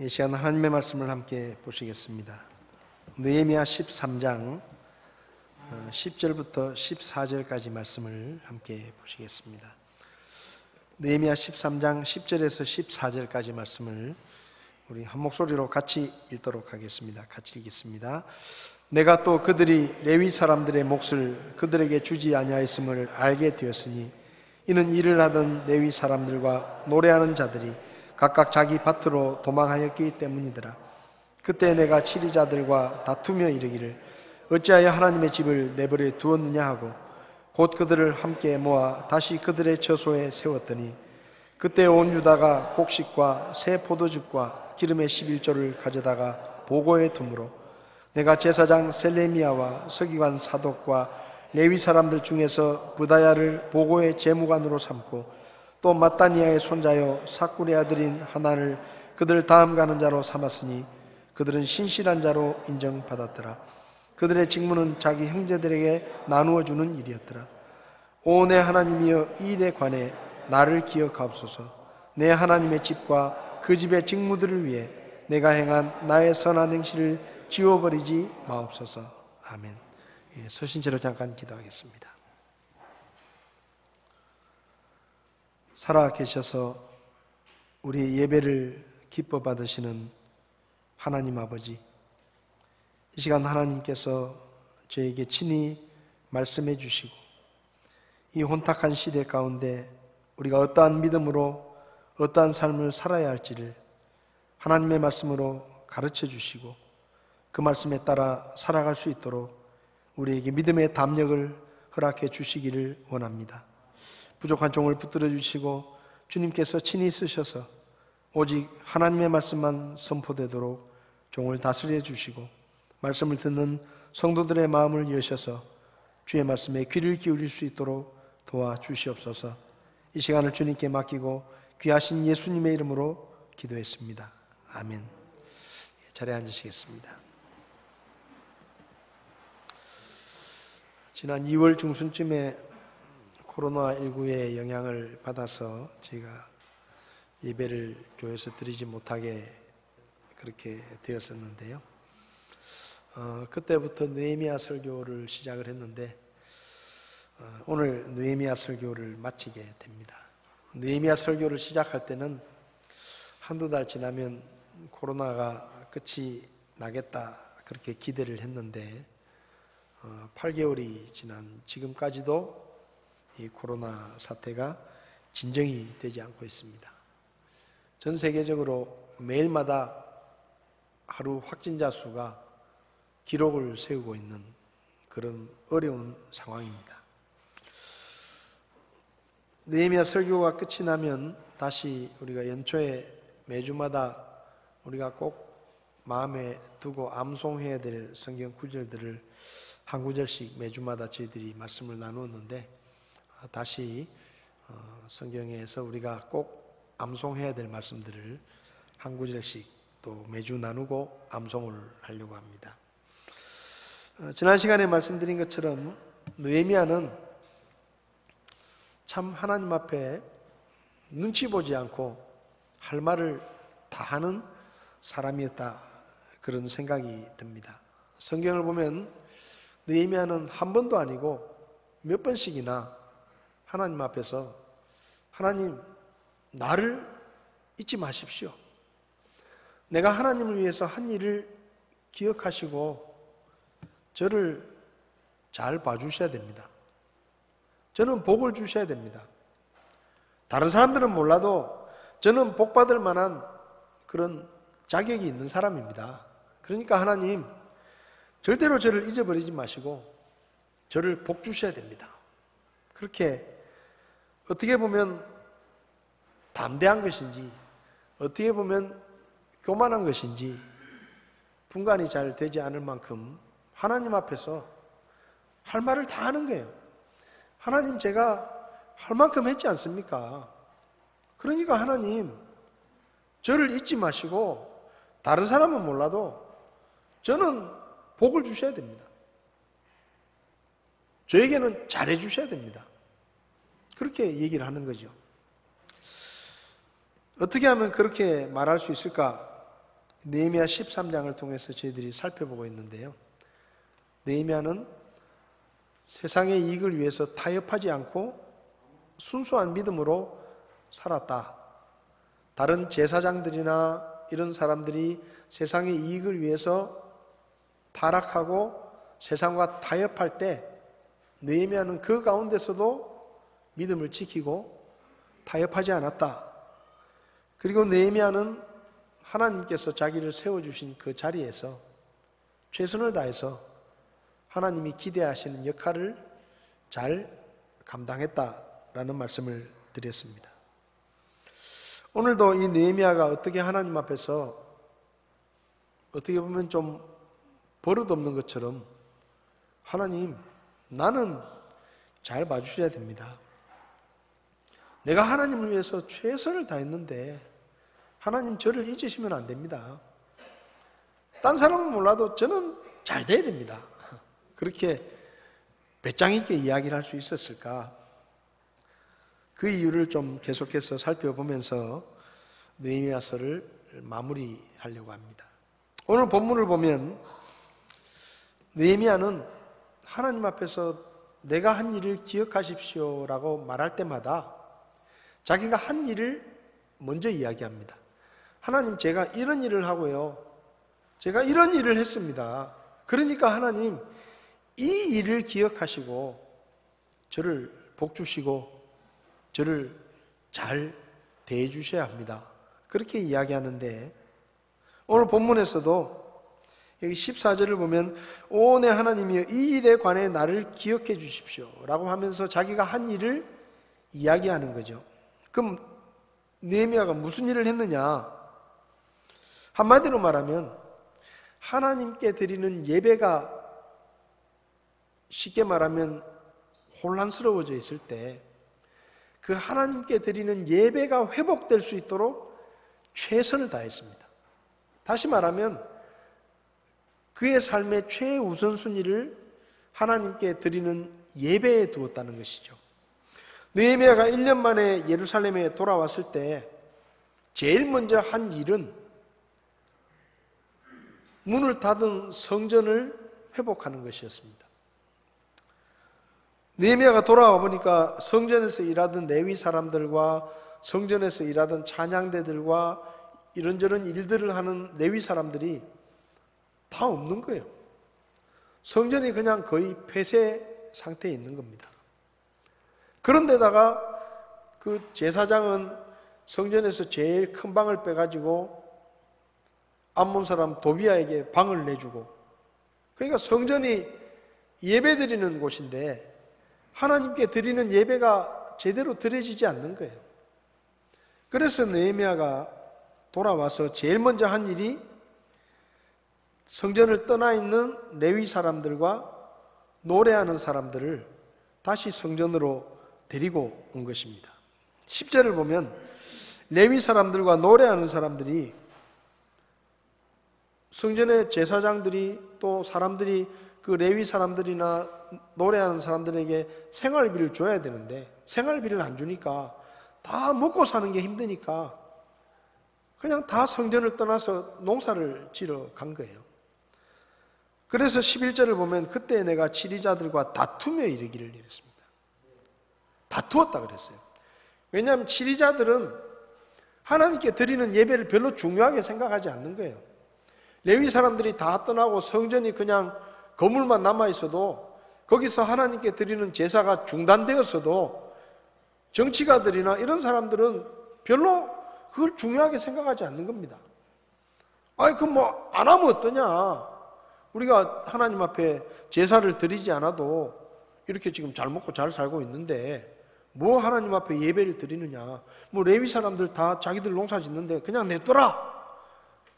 이 시간 하나님의 말씀을 함께 보시겠습니다. 느헤미야 13장 10절부터 14절까지 말씀을 함께 보시겠습니다. 느헤미야 13장 10절에서 14절까지 말씀을 우리 한 목소리로 같이 읽도록 하겠습니다. 같이 읽겠습니다. 내가 또 그들이 레위 사람들의 몫을 그들에게 주지 아니하였음을 알게 되었으니 이는 일을 하던 레위 사람들과 노래하는 자들이 각각 자기 밭으로 도망하였기 때문이더라. 그때 내가 치리자들과 다투며 이르기를 어찌하여 하나님의 집을 내버려 두었느냐 하고 곧 그들을 함께 모아 다시 그들의 처소에 세웠더니 그때 온 유다가 곡식과 새 포도즙과 기름의 11조를 가져다가 보고에 두므로 내가 제사장 셀레미야와 서기관 사독과 레위 사람들 중에서 부다야를 보고의 제무관으로 삼고 또 마따니아의 손자요 사꿀의 아들인 하나를 그들 다음 가는 자로 삼았으니 그들은 신실한 자로 인정받았더라. 그들의 직무는 자기 형제들에게 나누어 주는 일이었더라. 오 내 하나님이여 이 일에 관해 나를 기억하옵소서. 내 하나님의 집과 그 집의 직무들을 위해 내가 행한 나의 선한 행실을 지워버리지 마옵소서. 아멘. 서신 채로 잠깐 기도하겠습니다. 살아계셔서 우리의 예배를 기뻐 받으시는 하나님 아버지, 이 시간 하나님께서 저에게 친히 말씀해 주시고 이 혼탁한 시대 가운데 우리가 어떠한 믿음으로 어떠한 삶을 살아야 할지를 하나님의 말씀으로 가르쳐 주시고 그 말씀에 따라 살아갈 수 있도록 우리에게 믿음의 담력을 허락해 주시기를 원합니다. 부족한 종을 붙들어 주시고 주님께서 친히 쓰셔서 오직 하나님의 말씀만 선포되도록 종을 다스려 주시고 말씀을 듣는 성도들의 마음을 여셔서 주의 말씀에 귀를 기울일 수 있도록 도와주시옵소서. 이 시간을 주님께 맡기고 귀하신 예수님의 이름으로 기도했습니다. 아멘. 자리에 앉으시겠습니다. 지난 2월 중순쯤에 코로나19의 영향을 받아서 제가 예배를 교회에서 드리지 못하게 그렇게 되었었는데요. 그때부터 느헤미야 설교를 시작을 했는데 오늘 느헤미야 설교를 마치게 됩니다. 느헤미야 설교를 시작할 때는 한두 달 지나면 코로나가 끝이 나겠다 그렇게 기대를 했는데 8개월이 지난 지금까지도 이 코로나 사태가 진정이 되지 않고 있습니다. 전 세계적으로 매일마다 하루 확진자 수가 기록을 세우고 있는 그런 어려운 상황입니다. 느헤미야 설교가 끝이 나면 다시 우리가 연초에 매주마다 우리가 꼭 마음에 두고 암송해야 될 성경 구절들을 한 구절씩 매주마다 저희들이 말씀을 나누었는데 다시 성경에서 우리가 꼭 암송해야 될 말씀들을 한 구절씩 또 매주 나누고 암송을 하려고 합니다. 지난 시간에 말씀드린 것처럼 느헤미야는 참 하나님 앞에 눈치 보지 않고 할 말을 다 하는 사람이었다 그런 생각이 듭니다. 성경을 보면 느헤미야는 한 번도 아니고 몇 번씩이나 하나님 앞에서 하나님 나를 잊지 마십시오. 내가 하나님을 위해서 한 일을 기억하시고 저를 잘 봐주셔야 됩니다. 저는 복을 주셔야 됩니다. 다른 사람들은 몰라도 저는 복받을 만한 그런 자격이 있는 사람입니다. 그러니까 하나님 절대로 저를 잊어버리지 마시고 저를 복 주셔야 됩니다. 그렇게 어떻게 보면 담대한 것인지 어떻게 보면 교만한 것인지 분간이 잘 되지 않을 만큼 하나님 앞에서 할 말을 다 하는 거예요. 하나님 제가 할 만큼 했지 않습니까? 그러니까 하나님 저를 잊지 마시고 다른 사람은 몰라도 저는 복을 주셔야 됩니다. 저에게는 잘해 주셔야 됩니다. 그렇게 얘기를 하는 거죠. 어떻게 하면 그렇게 말할 수 있을까? 느헤미야 13장을 통해서 저희들이 살펴보고 있는데요. 느헤미야는 세상의 이익을 위해서 타협하지 않고 순수한 믿음으로 살았다. 다른 제사장들이나 이런 사람들이 세상의 이익을 위해서 타락하고 세상과 타협할 때 느헤미야는 그 가운데서도 믿음을 지키고 타협하지 않았다. 그리고 느헤미야는 하나님께서 자기를 세워주신 그 자리에서 최선을 다해서 하나님이 기대하시는 역할을 잘 감당했다라는 말씀을 드렸습니다. 오늘도 이 느헤미야가 어떻게 하나님 앞에서 어떻게 보면 좀 버릇없는 것처럼 하나님, 나는 잘 봐주셔야 됩니다. 내가 하나님을 위해서 최선을 다했는데 하나님 저를 잊으시면 안 됩니다. 딴 사람은 몰라도 저는 잘 돼야 됩니다. 그렇게 배짱 있게 이야기를 할 수 있었을까? 그 이유를 좀 계속해서 살펴보면서 느헤미야서를 마무리하려고 합니다. 오늘 본문을 보면 느헤미야는 하나님 앞에서 내가 한 일을 기억하십시오라고 말할 때마다 자기가 한 일을 먼저 이야기합니다. 하나님, 제가 이런 일을 하고요. 제가 이런 일을 했습니다. 그러니까 하나님, 이 일을 기억하시고 저를 복 주시고 저를 잘 대해 주셔야 합니다. 그렇게 이야기하는데 오늘 본문에서도 여기 14절을 보면 오 내 하나님이여 이 일에 관해 나를 기억해 주십시오 라고 하면서 자기가 한 일을 이야기하는 거죠. 그럼 느헤미야가 무슨 일을 했느냐? 한마디로 말하면 하나님께 드리는 예배가 쉽게 말하면 혼란스러워져 있을 때 그 하나님께 드리는 예배가 회복될 수 있도록 최선을 다했습니다. 다시 말하면 그의 삶의 최우선순위를 하나님께 드리는 예배에 두었다는 것이죠. 느헤미야가 1년 만에 예루살렘에 돌아왔을 때 제일 먼저 한 일은 문을 닫은 성전을 회복하는 것이었습니다. 느헤미야가 돌아와 보니까 성전에서 일하던 레위 사람들과 성전에서 일하던 찬양대들과 이런저런 일들을 하는 레위 사람들이 다 없는 거예요. 성전이 그냥 거의 폐쇄 상태에 있는 겁니다. 그런데다가 그 제사장은 성전에서 제일 큰 방을 빼가지고 암몬 사람 도비아에게 방을 내주고, 그러니까 성전이 예배드리는 곳인데 하나님께 드리는 예배가 제대로 드려지지 않는 거예요. 그래서 느헤미야가 돌아와서 제일 먼저 한 일이 성전을 떠나 있는 레위 사람들과 노래하는 사람들을 다시 성전으로 데리고 온 것입니다. 10절을 보면 레위 사람들과 노래하는 사람들이 성전의 제사장들이 또 사람들이 그 레위 사람들이나 노래하는 사람들에게 생활비를 줘야 되는데 생활비를 안 주니까 다 먹고 사는 게 힘드니까 그냥 다 성전을 떠나서 농사를 지러 간 거예요. 그래서 11절을 보면 그때 내가 치리자들과 다투며 이르기를 이랬습니다. 다투었다 그랬어요. 왜냐하면 치리자들은 하나님께 드리는 예배를 별로 중요하게 생각하지 않는 거예요. 레위 사람들이 다 떠나고 성전이 그냥 거물만 남아있어도 거기서 하나님께 드리는 제사가 중단되었어도 정치가들이나 이런 사람들은 별로 그걸 중요하게 생각하지 않는 겁니다. 아니 그 뭐 안 하면 어떠냐? 우리가 하나님 앞에 제사를 드리지 않아도 이렇게 지금 잘 먹고 잘 살고 있는데 뭐 하나님 앞에 예배를 드리느냐? 뭐 레위 사람들 다 자기들 농사 짓는데 그냥 냅둬라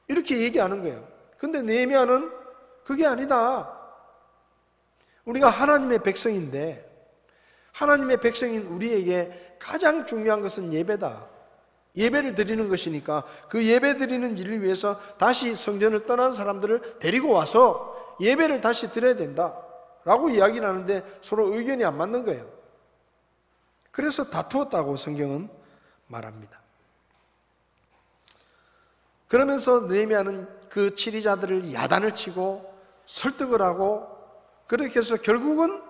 이렇게 얘기하는 거예요. 근데 느헤미야는 그게 아니다. 우리가 하나님의 백성인데 하나님의 백성인 우리에게 가장 중요한 것은 예배다. 예배를 드리는 것이니까 그 예배 드리는 일을 위해서 다시 성전을 떠난 사람들을 데리고 와서 예배를 다시 드려야 된다 라고 이야기를 하는데 서로 의견이 안 맞는 거예요. 그래서 다투었다고 성경은 말합니다. 그러면서 느헤미야는 그 치리자들을 야단을 치고 설득을 하고, 그렇게 해서 결국은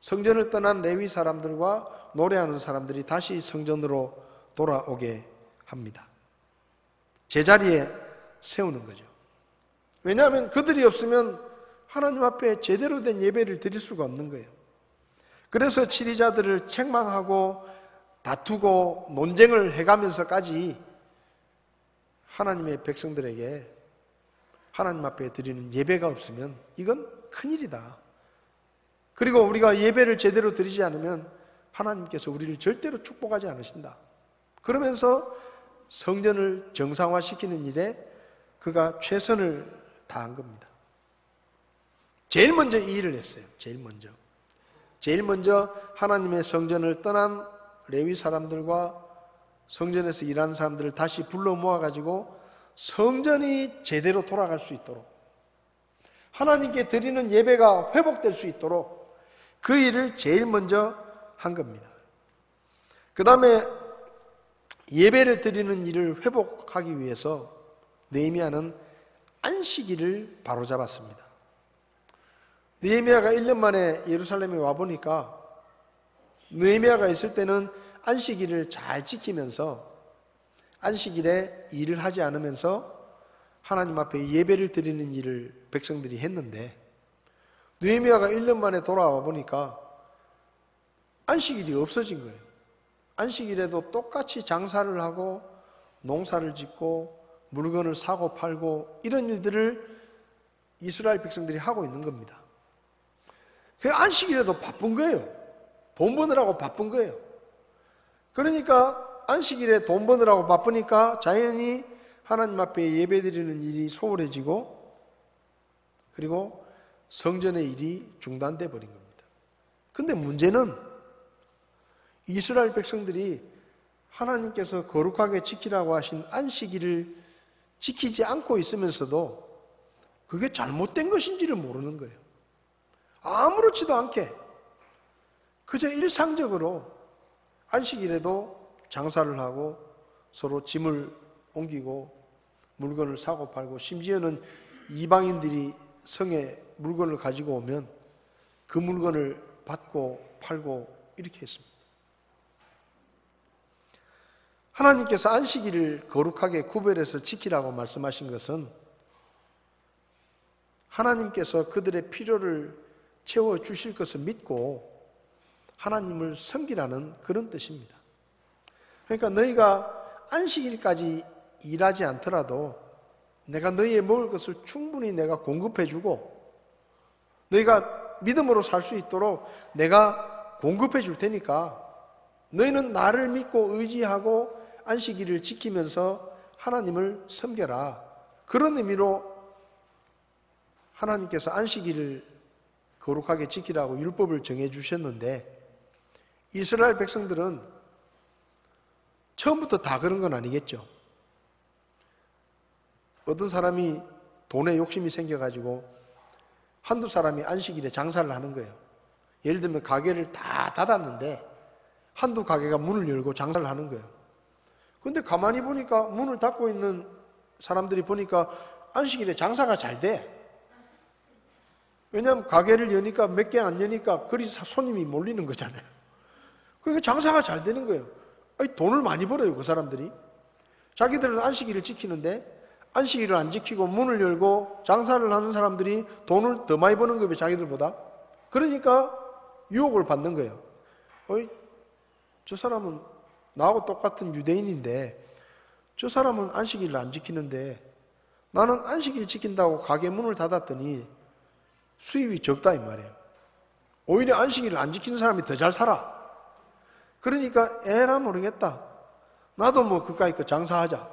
성전을 떠난 레위 사람들과 노래하는 사람들이 다시 성전으로 돌아오게 합니다. 제자리에 세우는 거죠. 왜냐하면 그들이 없으면 하나님 앞에 제대로 된 예배를 드릴 수가 없는 거예요. 그래서 치리자들을 책망하고 다투고 논쟁을 해가면서까지 하나님의 백성들에게 하나님 앞에 드리는 예배가 없으면 이건 큰일이다. 그리고 우리가 예배를 제대로 드리지 않으면 하나님께서 우리를 절대로 축복하지 않으신다. 그러면서 성전을 정상화시키는 일에 그가 최선을 다한 겁니다. 제일 먼저 이 일을 했어요. 제일 먼저 하나님의 성전을 떠난 레위 사람들과 성전에서 일하는 사람들을 다시 불러 모아가지고 성전이 제대로 돌아갈 수 있도록, 하나님께 드리는 예배가 회복될 수 있도록 그 일을 제일 먼저 한 겁니다. 그 다음에 예배를 드리는 일을 회복하기 위해서 느헤미야는 안식일을 바로잡았습니다. 느헤미야가 1년 만에 예루살렘에 와보니까 느헤미야가 있을 때는 안식일을 잘 지키면서 안식일에 일을 하지 않으면서 하나님 앞에 예배를 드리는 일을 백성들이 했는데, 느헤미야가 1년 만에 돌아와 보니까 안식일이 없어진 거예요. 안식일에도 똑같이 장사를 하고 농사를 짓고 물건을 사고 팔고 이런 일들을 이스라엘 백성들이 하고 있는 겁니다. 그 안식일에도 바쁜 거예요. 돈 버느라고 바쁜 거예요. 그러니까 안식일에 돈 버느라고 바쁘니까 자연히 하나님 앞에 예배드리는 일이 소홀해지고, 그리고 성전의 일이 중단돼 버린 겁니다. 근데 문제는 이스라엘 백성들이 하나님께서 거룩하게 지키라고 하신 안식일을 지키지 않고 있으면서도 그게 잘못된 것인지를 모르는 거예요. 아무렇지도 않게 그저 일상적으로 안식일에도 장사를 하고 서로 짐을 옮기고 물건을 사고 팔고, 심지어는 이방인들이 성에 물건을 가지고 오면 그 물건을 받고 팔고 이렇게 했습니다. 하나님께서 안식일을 거룩하게 구별해서 지키라고 말씀하신 것은 하나님께서 그들의 필요를 채워주실 것을 믿고 하나님을 섬기라는 그런 뜻입니다. 그러니까 너희가 안식일까지 일하지 않더라도 내가 너희의 먹을 것을 충분히 내가 공급해주고 너희가 믿음으로 살 수 있도록 내가 공급해 줄 테니까 너희는 나를 믿고 의지하고 안식일을 지키면서 하나님을 섬겨라. 그런 의미로 하나님께서 안식일을 거룩하게 지키라고 율법을 정해 주셨는데, 이스라엘 백성들은 처음부터 다 그런 건 아니겠죠. 어떤 사람이 돈에 욕심이 생겨가지고 한두 사람이 안식일에 장사를 하는 거예요. 예를 들면 가게를 다 닫았는데 한두 가게가 문을 열고 장사를 하는 거예요. 근데 가만히 보니까 문을 닫고 있는 사람들이 보니까 안식일에 장사가 잘 돼. 왜냐하면 가게를 여니까 몇 개 안 여니까 그리 손님이 몰리는 거잖아요. 그러니까 장사가 잘 되는 거예요. 아니, 돈을 많이 벌어요, 그 사람들이. 자기들은 안식일을 지키는데 안식일을 안 지키고 문을 열고 장사를 하는 사람들이 돈을 더 많이 버는 거예요, 자기들보다. 그러니까 유혹을 받는 거예요. 어이, 저 사람은 나하고 똑같은 유대인인데 저 사람은 안식일을 안 지키는데 나는 안식일 지킨다고 가게 문을 닫았더니 수입이 적다 이 말이에요. 오히려 안식일을 안 지키는 사람이 더 잘 살아. 그러니까 에라 모르겠다. 나도 뭐 그까이 거 장사하자.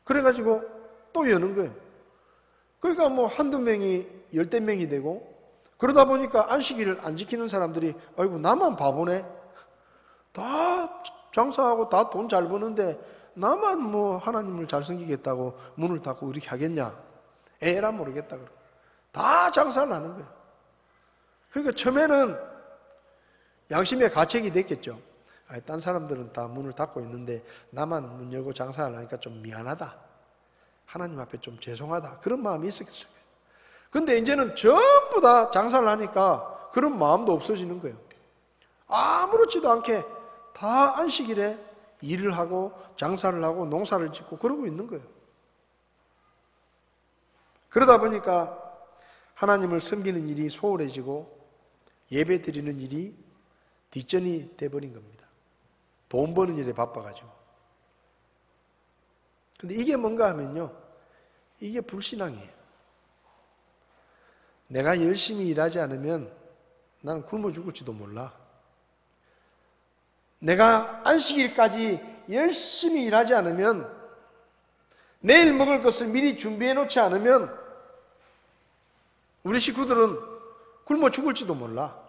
그래가지고 또 여는 거예요. 그러니까 뭐 한두 명이 10명이 되고, 그러다 보니까 안식일을 안 지키는 사람들이 아이고 나만 바보네. 다 장사하고 다 돈 잘 버는데 나만 뭐 하나님을 잘 섬기겠다고 문을 닫고 이렇게 하겠냐. 에라 모르겠다. 다 장사를 하는 거예요. 그러니까 처음에는 양심의 가책이 됐겠죠. 딴 사람들은 다 문을 닫고 있는데 나만 문 열고 장사를 하니까 좀 미안하다. 하나님 앞에 좀 죄송하다 그런 마음이 있었어요. 근데 이제는 전부 다 장사를 하니까 그런 마음도 없어지는 거예요. 아무렇지도 않게 다 안식일에 일을 하고 장사를 하고 농사를 짓고 그러고 있는 거예요. 그러다 보니까 하나님을 섬기는 일이 소홀해지고 예배 드리는 일이 뒷전이 돼버린 겁니다. 돈 버는 일에 바빠가지고. 근데 이게 뭔가 하면요, 이게 불신앙이에요. 내가 열심히 일하지 않으면 나는 굶어 죽을지도 몰라. 내가 안식일까지 열심히 일하지 않으면, 내일 먹을 것을 미리 준비해 놓지 않으면 우리 식구들은 굶어 죽을지도 몰라.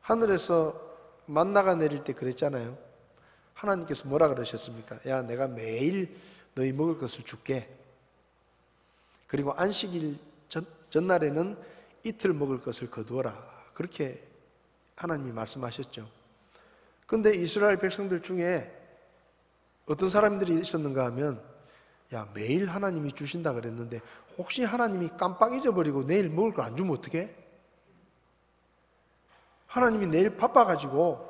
하늘에서 만나가 내릴 때 그랬잖아요. 하나님께서 뭐라 그러셨습니까? 야, 내가 매일 너희 먹을 것을 줄게. 그리고 안식일 전날에는 이틀 먹을 것을 거두어라. 그렇게 하나님이 말씀하셨죠. 근데 이스라엘 백성들 중에 어떤 사람들이 있었는가 하면, 야, 매일 하나님이 주신다 그랬는데 혹시 하나님이 깜빡 잊어버리고 내일 먹을 걸 안 주면 어떡해? 하나님이 내일 바빠가지고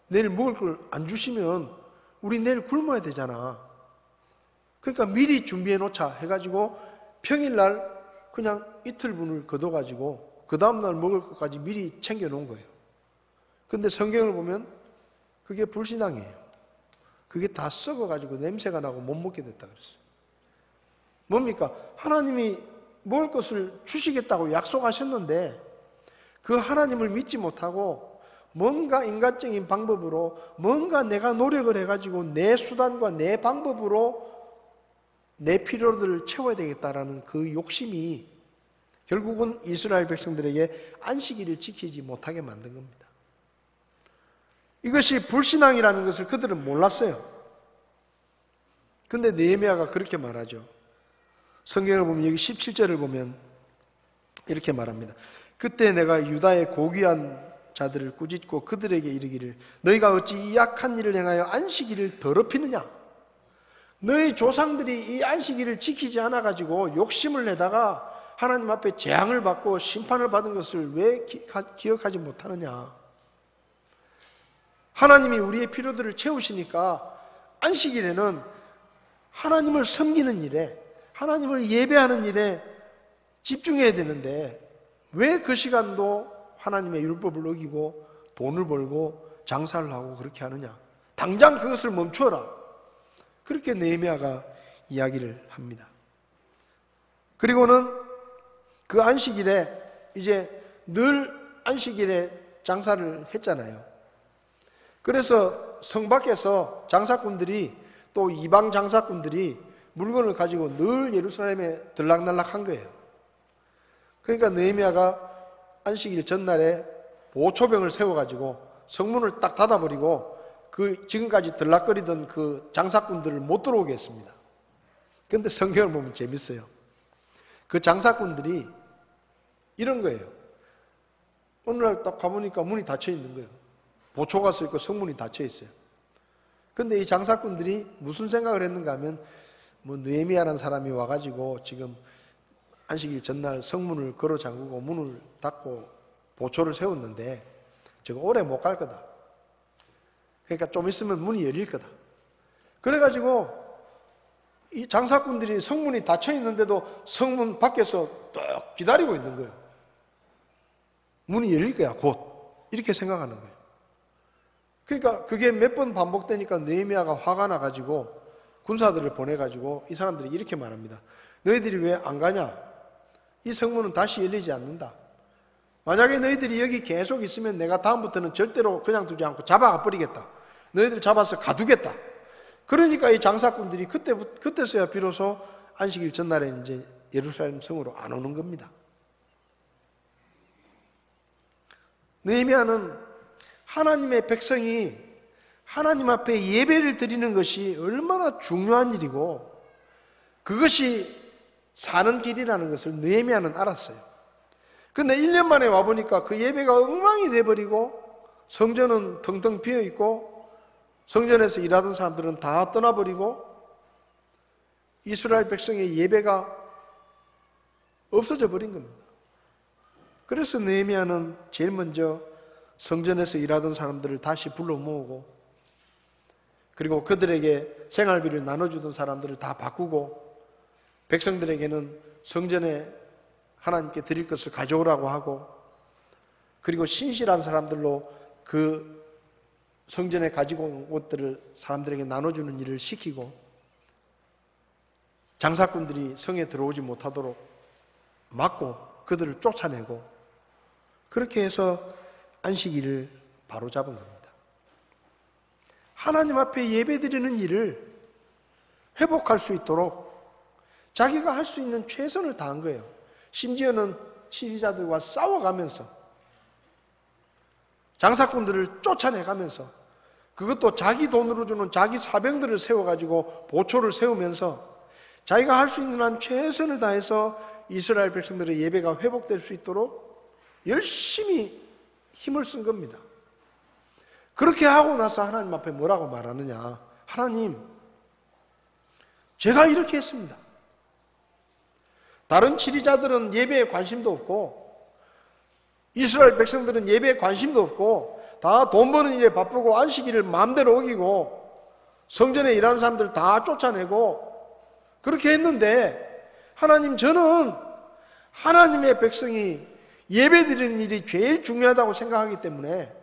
내일 먹을 걸 안 주시면 우리 내일 굶어야 되잖아. 그러니까 미리 준비해 놓자 해가지고 평일날 그냥 이틀분을 거둬가지고 그 다음날 먹을 것까지 미리 챙겨 놓은 거예요. 근데 성경을 보면 그게 불신앙이에요. 그게 다 썩어가지고 냄새가 나고 못 먹게 됐다 그랬어요. 뭡니까? 하나님이 먹을 것을 주시겠다고 약속하셨는데 그 하나님을 믿지 못하고 뭔가 인간적인 방법으로 뭔가 내가 노력을 해가지고 내 수단과 내 방법으로 내 필요들을 채워야 되겠다라는 그 욕심이 결국은 이스라엘 백성들에게 안식일을 지키지 못하게 만든 겁니다. 이것이 불신앙이라는 것을 그들은 몰랐어요. 근데 느헤미야가 그렇게 말하죠. 성경을 보면 여기 17절을 보면 이렇게 말합니다. 그때 내가 유다의 고귀한 자들을 꾸짖고 그들에게 이르기를 너희가 어찌 이 악한 일을 행하여 안식일을 더럽히느냐? 너희 조상들이 이 안식일을 지키지 않아가지고 욕심을 내다가 하나님 앞에 재앙을 받고 심판을 받은 것을 왜 기억하지 못하느냐? 하나님이 우리의 필요들을 채우시니까 안식일에는 하나님을 섬기는 일에, 하나님을 예배하는 일에 집중해야 되는데 왜 그 시간도 하나님의 율법을 어기고 돈을 벌고 장사를 하고 그렇게 하느냐? 당장 그것을 멈추어라. 그렇게 느헤미야가 이야기를 합니다. 그리고는 그 안식일에 이제 늘 안식일에 장사를 했잖아요. 그래서 성 밖에서 장사꾼들이 또 이방 장사꾼들이 물건을 가지고 늘 예루살렘에 들락날락한 거예요. 그러니까 느헤미야가 안식일 전날에 보초병을 세워가지고 성문을 딱 닫아버리고 그 지금까지 들락거리던 그 장사꾼들을 못 들어오게 했습니다. 그런데 성경을 보면 재밌어요. 그 장사꾼들이 이런 거예요. 어느 날 딱 가보니까 문이 닫혀 있는 거예요. 보초가 서 있고 성문이 닫혀 있어요. 근데 이 장사꾼들이 무슨 생각을 했는가 하면 뭐 느헤미야라는 사람이 와가지고 지금 안식일 전날 성문을 걸어 잠그고 문을 닫고 보초를 세웠는데 저거 오래 못 갈 거다. 그러니까 좀 있으면 문이 열릴 거다. 그래가지고 이 장사꾼들이 성문이 닫혀 있는데도 성문 밖에서 쭉 기다리고 있는 거예요. 문이 열릴 거야 곧. 이렇게 생각하는 거예요. 그러니까 그게 몇 번 반복되니까 느헤미야가 화가 나가지고 군사들을 보내가지고 이 사람들이 이렇게 말합니다. 너희들이 왜 안 가냐? 이 성문은 다시 열리지 않는다. 만약에 너희들이 여기 계속 있으면 내가 다음부터는 절대로 그냥 두지 않고 잡아가 버리겠다. 너희들 잡아서 가두겠다. 그러니까 이 장사꾼들이 그때서야 비로소 안식일 전날에 이제 예루살렘 성으로 안 오는 겁니다. 느헤미야는 하나님의 백성이 하나님 앞에 예배를 드리는 것이 얼마나 중요한 일이고 그것이 사는 길이라는 것을 느헤미야는 알았어요. 근데 1년 만에 와보니까 그 예배가 엉망이 돼버리고 성전은 텅텅 비어있고 성전에서 일하던 사람들은 다 떠나버리고 이스라엘 백성의 예배가 없어져 버린 겁니다. 그래서 느헤미야는 제일 먼저 성전에서 일하던 사람들을 다시 불러 모으고, 그리고 그들에게 생활비를 나눠주던 사람들을 다 바꾸고, 백성들에게는 성전에 하나님께 드릴 것을 가져오라고 하고, 그리고 신실한 사람들로 그 성전에 가지고 온 것들을 사람들에게 나눠주는 일을 시키고, 장사꾼들이 성에 들어오지 못하도록 막고 그들을 쫓아내고, 그렇게 해서 안식일을 바로잡은 겁니다. 하나님 앞에 예배드리는 일을 회복할 수 있도록 자기가 할 수 있는 최선을 다한 거예요. 심지어는 시리자들과 싸워가면서, 장사꾼들을 쫓아내가면서, 그것도 자기 돈으로 주는 자기 사병들을 세워가지고 보초를 세우면서 자기가 할 수 있는 한 최선을 다해서 이스라엘 백성들의 예배가 회복될 수 있도록 열심히 힘을 쓴 겁니다. 그렇게 하고 나서 하나님 앞에 뭐라고 말하느냐? 하나님, 제가 이렇게 했습니다. 다른 지리자들은 예배에 관심도 없고, 이스라엘 백성들은 예배에 관심도 없고, 다 돈 버는 일에 바쁘고 안식일을 마음대로 어기고 성전에 일하는 사람들 다 쫓아내고 그렇게 했는데, 하나님, 저는 하나님의 백성이 예배드리는 일이 제일 중요하다고 생각하기 때문에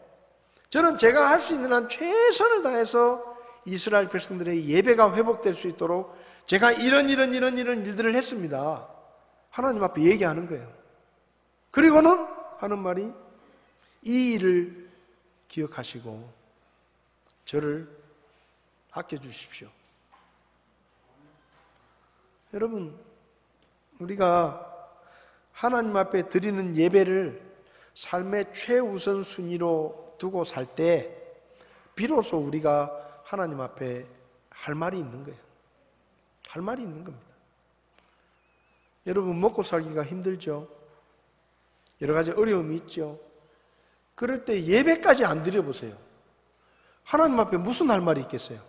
저는 제가 할 수 있는 한 최선을 다해서 이스라엘 백성들의 예배가 회복될 수 있도록 제가 이런 일들을 했습니다. 하나님 앞에 얘기하는 거예요. 그리고는 하는 말이, 이 일을 기억하시고 저를 아껴주십시오. 여러분, 우리가 하나님 앞에 드리는 예배를 삶의 최우선 순위로 두고 살 때 비로소 우리가 하나님 앞에 할 말이 있는 거예요. 할 말이 있는 겁니다. 여러분, 먹고 살기가 힘들죠? 여러 가지 어려움이 있죠? 그럴 때 예배까지 안 드려보세요. 하나님 앞에 무슨 할 말이 있겠어요?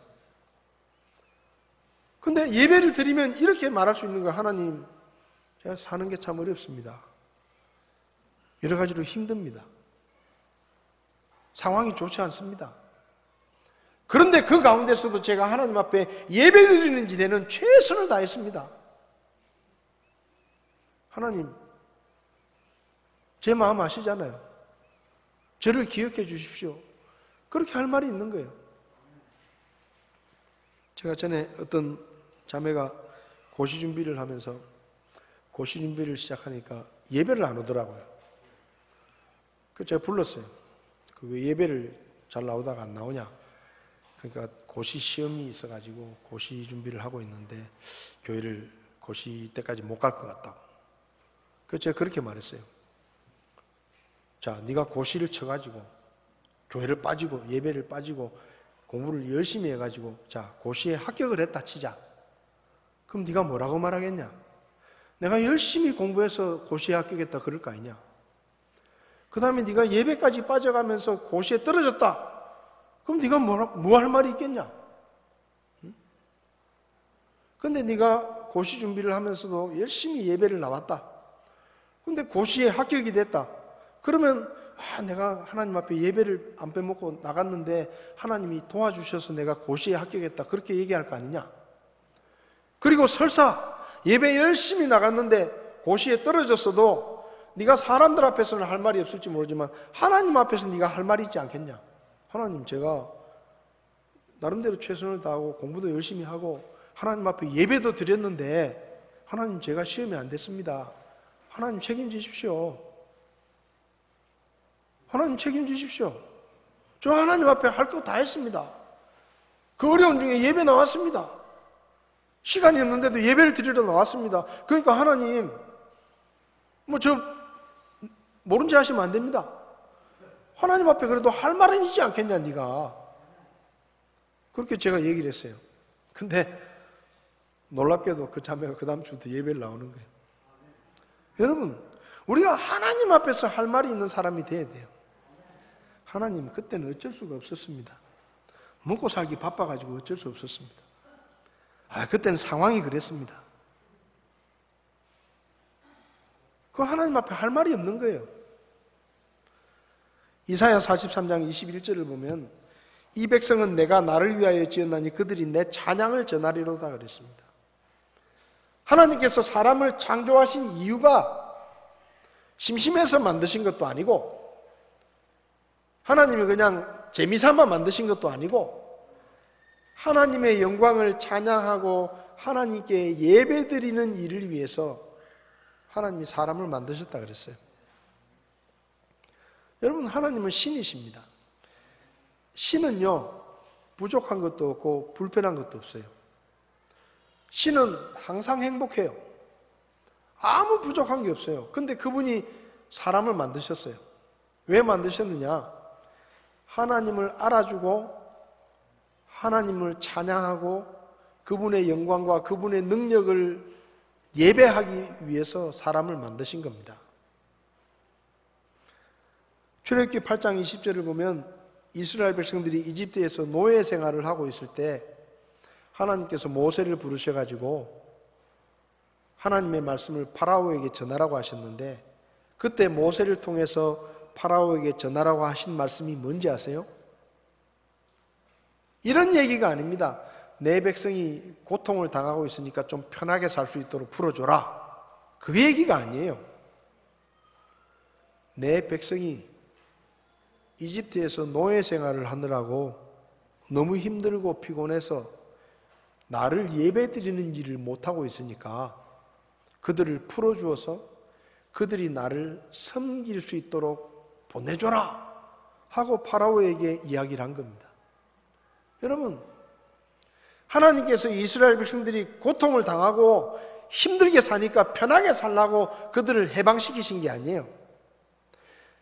근데 예배를 드리면 이렇게 말할 수 있는 거예요. 하나님, 제가 사는 게 참 어렵습니다. 여러 가지로 힘듭니다. 상황이 좋지 않습니다. 그런데 그 가운데서도 제가 하나님 앞에 예배 드리는 일에는 최선을 다했습니다. 하나님, 제 마음 아시잖아요. 저를 기억해 주십시오. 그렇게 할 말이 있는 거예요. 제가 전에 어떤 자매가 고시 준비를 하면서 고시 준비를 시작하니까 예배를 안 오더라고요. 그래서 제가 불렀어요. 왜 예배를 잘 나오다가 안 나오냐? 그러니까 고시 시험이 있어가지고 고시 준비를 하고 있는데 교회를 고시 때까지 못 갈 것 같다고. 그래서 제가 그렇게 말했어요. 자, 네가 고시를 쳐가지고 교회를 빠지고 예배를 빠지고 공부를 열심히 해가지고 자, 고시에 합격을 했다 치자. 그럼 네가 뭐라고 말하겠냐? 내가 열심히 공부해서 고시에 합격했다 그럴 거 아니냐? 그 다음에 네가 예배까지 빠져가면서 고시에 떨어졌다. 그럼 네가 뭐 할 말이 있겠냐? 근데 네가 고시 준비를 하면서도 열심히 예배를 나왔다. 근데 고시에 합격이 됐다. 그러면 내가 하나님 앞에 예배를 안 빼먹고 나갔는데 하나님이 도와주셔서 내가 고시에 합격했다. 그렇게 얘기할 거 아니냐? 그리고 설사 예배 열심히 나갔는데 고시에 떨어졌어도 네가 사람들 앞에서는 할 말이 없을지 모르지만 하나님 앞에서 네가 할 말이 있지 않겠냐? 하나님, 제가 나름대로 최선을 다하고 공부도 열심히 하고 하나님 앞에 예배도 드렸는데 하나님, 제가 시험에 안 됐습니다. 하나님 책임지십시오. 하나님 책임지십시오. 저 하나님 앞에 할 거 다 했습니다. 그 어려운 중에 예배 나왔습니다. 시간이 없는데도 예배를 드리러 나왔습니다. 그러니까 하나님, 모른 체 하시면 안 됩니다. 하나님 앞에 그래도 할 말은 있지 않겠냐, 네가. 그렇게 제가 얘기를 했어요. 근데 놀랍게도 그 자매가 그 다음 주부터 예배를 나오는 거예요. 여러분, 우리가 하나님 앞에서 할 말이 있는 사람이 돼야 돼요. 하나님, 그때는 어쩔 수가 없었습니다. 먹고 살기 바빠가지고 어쩔 수 없었습니다. 그때는 상황이 그랬습니다. 그 하나님 앞에 할 말이 없는 거예요. 이사야 43장 21절을 보면 이 백성은 내가 나를 위하여 지었나니 그들이 내 찬양을 전하리로다 그랬습니다. 하나님께서 사람을 창조하신 이유가 심심해서 만드신 것도 아니고 하나님이 그냥 재미삼아 만드신 것도 아니고 하나님의 영광을 찬양하고 하나님께 예배드리는 일을 위해서 하나님이 사람을 만드셨다 그랬어요. 여러분, 하나님은 신이십니다. 신은요, 부족한 것도 없고 불편한 것도 없어요. 신은 항상 행복해요. 아무 부족한 게 없어요. 근데 그분이 사람을 만드셨어요. 왜 만드셨느냐? 하나님을 알아주고 하나님을 찬양하고 그분의 영광과 그분의 능력을 예배하기 위해서 사람을 만드신 겁니다. 출애굽기 8장 20절을 보면 이스라엘 백성들이 이집트에서 노예 생활을 하고 있을 때 하나님께서 모세를 부르셔가지고 하나님의 말씀을 파라오에게 전하라고 하셨는데 그때 모세를 통해서 파라오에게 전하라고 하신 말씀이 뭔지 아세요? 이런 얘기가 아닙니다. 내 백성이 고통을 당하고 있으니까 좀 편하게 살 수 있도록 풀어줘라. 그 얘기가 아니에요. 내 백성이 이집트에서 노예 생활을 하느라고 너무 힘들고 피곤해서 나를 예배드리는 일을 못하고 있으니까 그들을 풀어주어서 그들이 나를 섬길 수 있도록 보내줘라 하고 파라오에게 이야기를 한 겁니다. 여러분, 하나님께서 이스라엘 백성들이 고통을 당하고 힘들게 사니까 편하게 살라고 그들을 해방시키신 게 아니에요.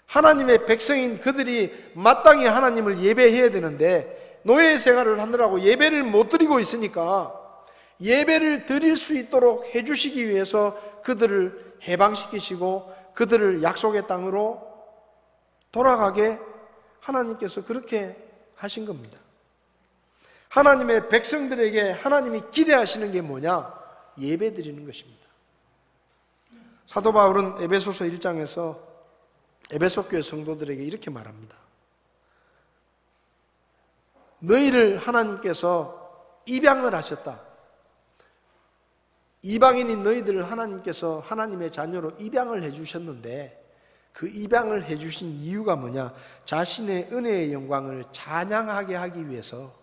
하나님의 백성인 그들이 마땅히 하나님을 예배해야 되는데 노예 생활을 하느라고 예배를 못 드리고 있으니까 예배를 드릴 수 있도록 해주시기 위해서 그들을 해방시키시고 그들을 약속의 땅으로 돌아가게 하나님께서 그렇게 하신 겁니다. 하나님의 백성들에게 하나님이 기대하시는 게 뭐냐? 예배 드리는 것입니다. 사도 바울은 에베소서 1장에서 에베소 교회 성도들에게 이렇게 말합니다. 너희를 하나님께서 입양을 하셨다. 이방인인 너희들을 하나님께서 하나님의 자녀로 입양을 해주셨는데 그 입양을 해주신 이유가 뭐냐? 자신의 은혜의 영광을 찬양하게 하기 위해서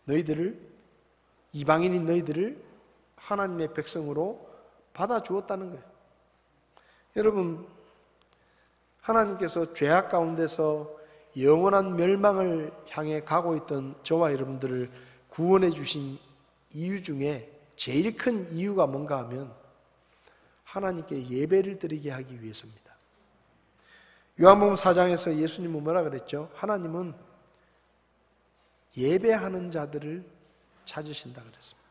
너희들을, 이방인인 너희들을 하나님의 백성으로 받아주었다는 거예요. 여러분, 하나님께서 죄악 가운데서 영원한 멸망을 향해 가고 있던 저와 여러분들을 구원해 주신 이유 중에 제일 큰 이유가 뭔가 하면 하나님께 예배를 드리게 하기 위해서입니다. 요한복음 4장에서 예수님은 뭐라 그랬죠? 하나님은 예배하는 자들을 찾으신다 그랬습니다.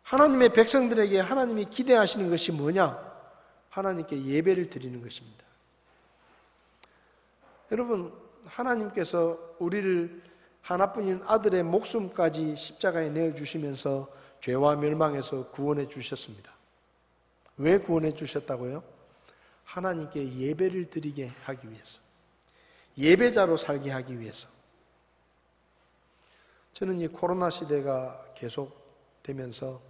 하나님의 백성들에게 하나님이 기대하시는 것이 뭐냐? 하나님께 예배를 드리는 것입니다. 여러분, 하나님께서 우리를 하나뿐인 아들의 목숨까지 십자가에 내어주시면서 죄와 멸망에서 구원해 주셨습니다. 왜 구원해 주셨다고요? 하나님께 예배를 드리게 하기 위해서, 예배자로 살게 하기 위해서. 저는 이 코로나 시대가 계속되면서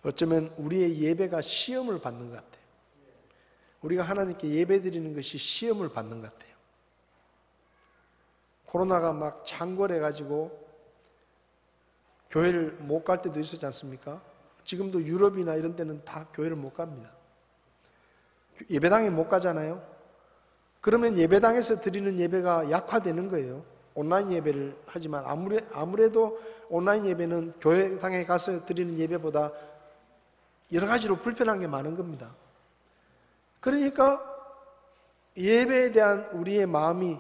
어쩌면 우리의 예배가 시험을 받는 것 같아요. 우리가 하나님께 예배 드리는 것이 시험을 받는 것 같아요. 코로나가 막 창궐해가지고 교회를 못 갈 때도 있었지 않습니까? 지금도 유럽이나 이런 데는 다 교회를 못 갑니다. 예배당에 못 가잖아요. 그러면 예배당에서 드리는 예배가 약화되는 거예요. 온라인 예배를 하지만 아무래도 온라인 예배는 교회당에 가서 드리는 예배보다 여러 가지로 불편한 게 많은 겁니다. 그러니까 예배에 대한 우리의 마음이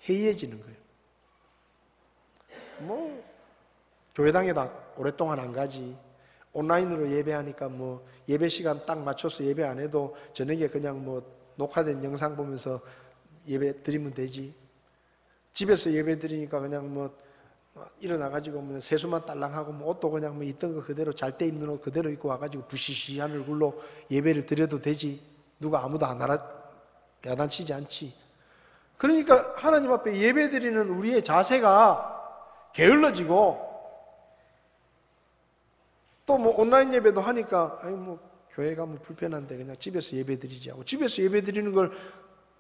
해이해지는 거예요. 뭐 교회당에 오랫동안 안 가지, 온라인으로 예배하니까 뭐 예배 시간 딱 맞춰서 예배 안 해도 저녁에 그냥 뭐 녹화된 영상 보면서 예배 드리면 되지. 집에서 예배 드리니까 그냥 뭐 일어나가지고 뭐 세수만 딸랑하고 뭐 옷도 그냥 뭐 있던 거 그대로 잘 때 입는 옷 그대로 입고 와가지고 부시시한 얼굴로 예배를 드려도 되지. 누가 아무도 안 야단치지 않지. 그러니까 하나님 앞에 예배 드리는 우리의 자세가 게을러지고, 또 뭐 온라인 예배도 하니까 아니 뭐 교회 가면 불편한데 그냥 집에서 예배 드리지 하고, 집에서 예배 드리는 걸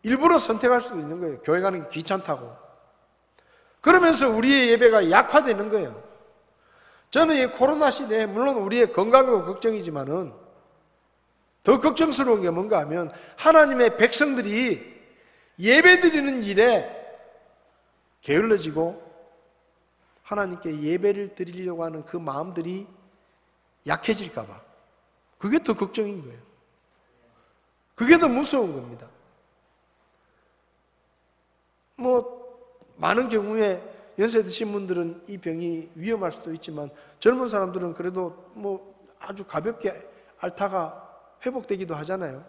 일부러 선택할 수도 있는 거예요. 교회 가는 게 귀찮다고. 그러면서 우리의 예배가 약화되는 거예요. 저는 이 코로나 시대에 물론 우리의 건강도 걱정이지만은 더 걱정스러운 게 뭔가 하면 하나님의 백성들이 예배 드리는 일에 게을러지고 하나님께 예배를 드리려고 하는 그 마음들이 약해질까 봐. 그게 더 걱정인 거예요. 그게 더 무서운 겁니다. 뭐 많은 경우에 연세 드신 분들은 이 병이 위험할 수도 있지만 젊은 사람들은 그래도 뭐 아주 가볍게 앓다가 회복되기도 하잖아요.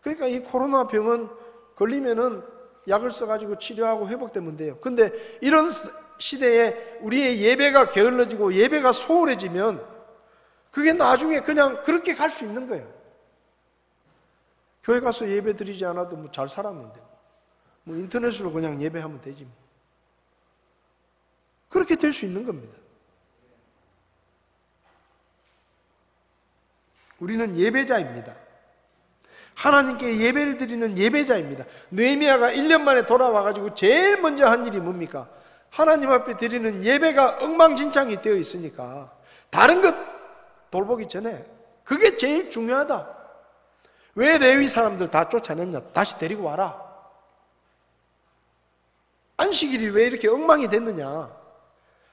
그러니까 이 코로나 병은 걸리면은 약을 써가지고 치료하고 회복되면 돼요. 근데 이런 시대에 우리의 예배가 게을러지고 예배가 소홀해지면 그게 나중에 그냥 그렇게 갈 수 있는 거예요. 교회 가서 예배 드리지 않아도 뭐 잘 살았는데 뭐 인터넷으로 그냥 예배하면 되지 뭐. 그렇게 될 수 있는 겁니다. 우리는 예배자입니다. 하나님께 예배를 드리는 예배자입니다. 느헤미야가 1년 만에 돌아와가지고 제일 먼저 한 일이 뭡니까? 하나님 앞에 드리는 예배가 엉망진창이 되어 있으니까 다른 것 돌보기 전에 그게 제일 중요하다. 왜 레위 사람들 다 쫓아냈냐? 다시 데리고 와라. 안식일이 왜 이렇게 엉망이 됐느냐?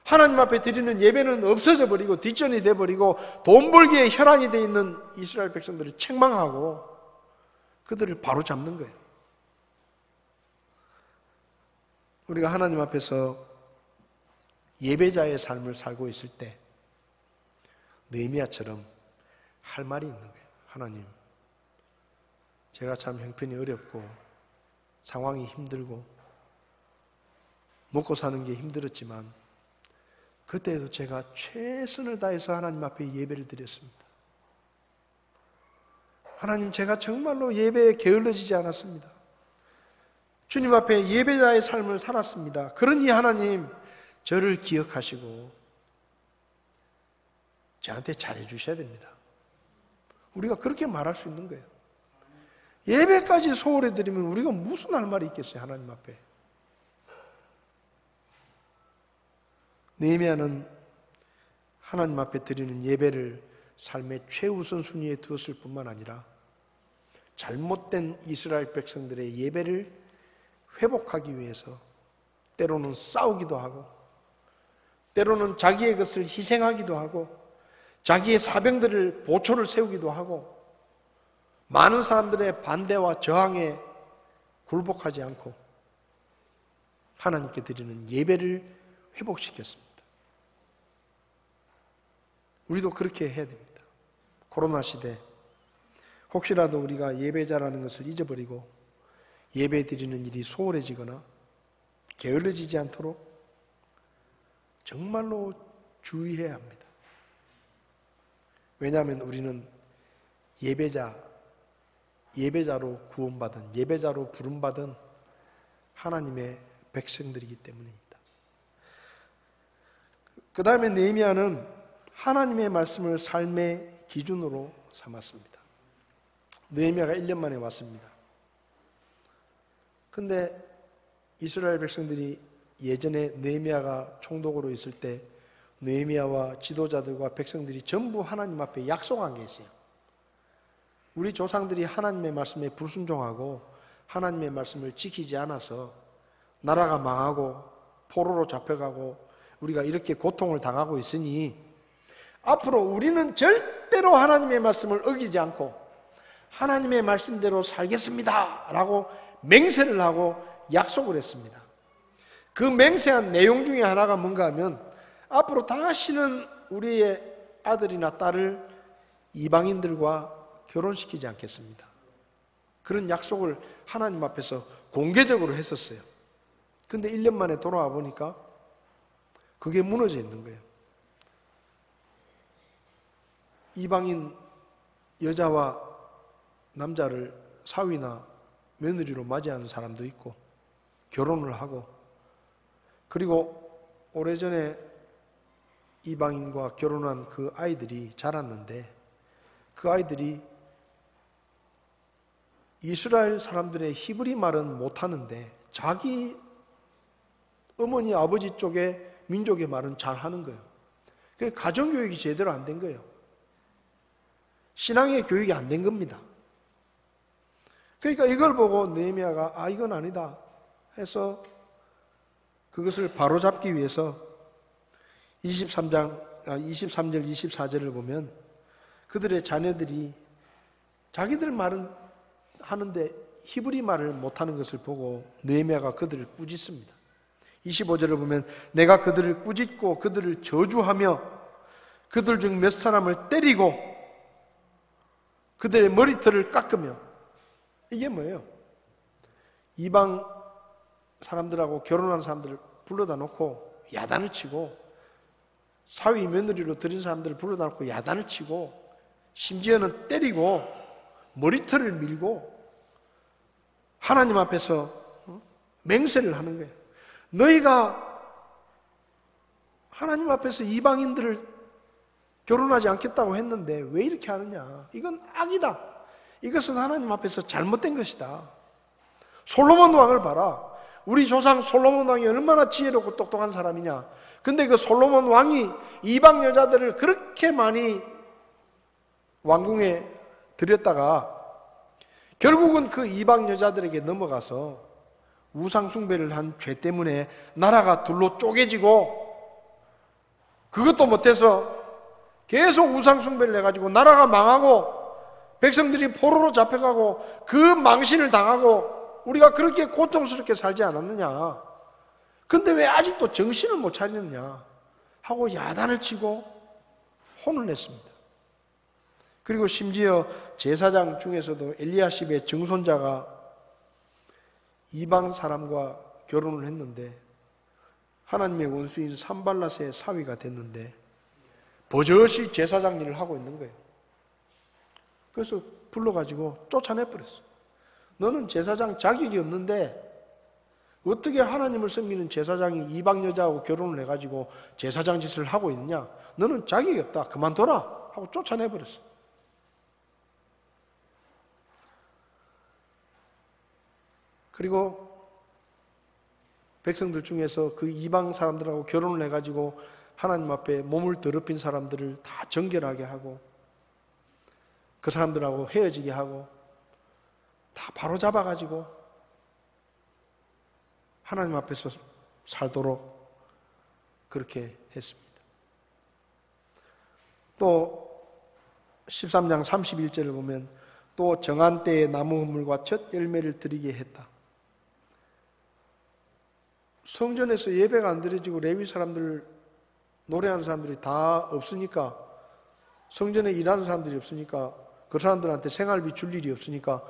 하나님 앞에 드리는 예배는 없어져 버리고 뒷전이 돼 버리고 돈 벌기에 혈안이 돼 있는 이스라엘 백성들을 책망하고 그들을 바로 잡는 거예요. 우리가 하나님 앞에서 예배자의 삶을 살고 있을 때 느헤미야처럼 할 말이 있는 거예요. 하나님, 제가 참 형편이 어렵고 상황이 힘들고 먹고 사는 게 힘들었지만 그때도 제가 최선을 다해서 하나님 앞에 예배를 드렸습니다. 하나님, 제가 정말로 예배에 게을러지지 않았습니다. 주님 앞에 예배자의 삶을 살았습니다. 그러니 하나님, 저를 기억하시고 저한테 잘해 주셔야 됩니다. 우리가 그렇게 말할 수 있는 거예요. 예배까지 소홀해 드리면 우리가 무슨 할 말이 있겠어요, 하나님 앞에. 느헤미야는 하나님 앞에 드리는 예배를 삶의 최우선 순위에 두었을 뿐만 아니라 잘못된 이스라엘 백성들의 예배를 회복하기 위해서 때로는 싸우기도 하고 때로는 자기의 것을 희생하기도 하고 자기의 사병들을 보초를 세우기도 하고 많은 사람들의 반대와 저항에 굴복하지 않고 하나님께 드리는 예배를 회복시켰습니다. 우리도 그렇게 해야 됩니다. 코로나 시대 혹시라도 우리가 예배자라는 것을 잊어버리고 예배 드리는 일이 소홀해지거나 게을러지지 않도록 정말로 주의해야 합니다. 왜냐하면 우리는 예배자로 구원받은, 예배자로 부름받은 하나님의 백성들이기 때문입니다. 그 다음에 느헤미야는 하나님의 말씀을 삶의 기준으로 삼았습니다. 느헤미야가 1년 만에 왔습니다. 근데 이스라엘 백성들이 예전에 느헤미야가 총독으로 있을 때 느헤미야와 지도자들과 백성들이 전부 하나님 앞에 약속한 게 있어요. 우리 조상들이 하나님의 말씀에 불순종하고 하나님의 말씀을 지키지 않아서 나라가 망하고 포로로 잡혀가고 우리가 이렇게 고통을 당하고 있으니 앞으로 우리는 절대로 하나님의 말씀을 어기지 않고 하나님의 말씀대로 살겠습니다 라고 맹세를 하고 약속을 했습니다. 그 맹세한 내용 중에 하나가 뭔가 하면 앞으로 다시는 우리의 아들이나 딸을 이방인들과 결혼시키지 않겠습니다. 그런 약속을 하나님 앞에서 공개적으로 했었어요. 근데 1년 만에 돌아와 보니까 그게 무너져 있는 거예요. 이방인 여자와 남자를 사위나 며느리로 맞이하는 사람도 있고 결혼을 하고, 그리고 오래전에 이방인과 결혼한 그 아이들이 자랐는데 그 아이들이 이스라엘 사람들의 히브리 말은 못하는데 자기 어머니 아버지 쪽의 민족의 말은 잘하는 거예요. 그게 가정교육이 제대로 안 된 거예요. 신앙의 교육이 안 된 겁니다. 그러니까 이걸 보고 느헤미야가 이건 아니다 해서 그것을 바로잡기 위해서 23절 24절을 보면 그들의 자녀들이 자기들 말은 하는데 히브리 말을 못하는 것을 보고 느헤미야가 그들을 꾸짖습니다. 25절을 보면 내가 그들을 꾸짖고 그들을 저주하며 그들 중 몇 사람을 때리고 그들의 머리털을 깎으며, 이게 뭐예요? 이방 사람들하고 결혼한 사람들을 불러다 놓고 야단을 치고, 사위 며느리로 들인 사람들을 불러다 놓고 야단을 치고, 심지어는 때리고 머리털을 밀고 하나님 앞에서 맹세를 하는 거예요. 너희가 하나님 앞에서 이방인들을 결혼하지 않겠다고 했는데 왜 이렇게 하느냐? 이건 악이다. 이것은 하나님 앞에서 잘못된 것이다. 솔로몬 왕을 봐라. 우리 조상 솔로몬 왕이 얼마나 지혜롭고 똑똑한 사람이냐. 근데 그 솔로몬 왕이 이방 여자들을 그렇게 많이 왕궁에 들였다가 결국은 그 이방 여자들에게 넘어가서 우상 숭배를 한 죄 때문에 나라가 둘로 쪼개지고, 그것도 못해서 계속 우상 숭배를 해가지고 나라가 망하고 백성들이 포로로 잡혀가고 그 망신을 당하고 우리가 그렇게 고통스럽게 살지 않았느냐. 근데 왜 아직도 정신을 못 차리느냐 하고 야단을 치고 혼을 냈습니다. 그리고 심지어 제사장 중에서도 엘리야십의 증손자가 이방 사람과 결혼을 했는데 하나님의 원수인 산발랏의 사위가 됐는데 버젓이 제사장 일을 하고 있는 거예요. 그래서 불러가지고 쫓아내버렸어. 너는 제사장 자격이 없는데 어떻게 하나님을 섬기는 제사장이 이방 여자하고 결혼을 해가지고 제사장 짓을 하고 있느냐. 너는 자격이 없다. 그만둬라 하고 쫓아내버렸어. 그리고 백성들 중에서 그 이방 사람들하고 결혼을 해가지고 하나님 앞에 몸을 더럽힌 사람들을 다 정결하게 하고 그 사람들하고 헤어지게 하고 다 바로잡아가지고 하나님 앞에서 살도록 그렇게 했습니다. 또 13장 31절을 보면 또 정한 때에 나무 헌물과 첫 열매를 드리게 했다. 성전에서 예배가 안 드려지고 레위 사람들, 노래하는 사람들이 다 없으니까, 성전에 일하는 사람들이 없으니까, 그 사람들한테 생활비 줄 일이 없으니까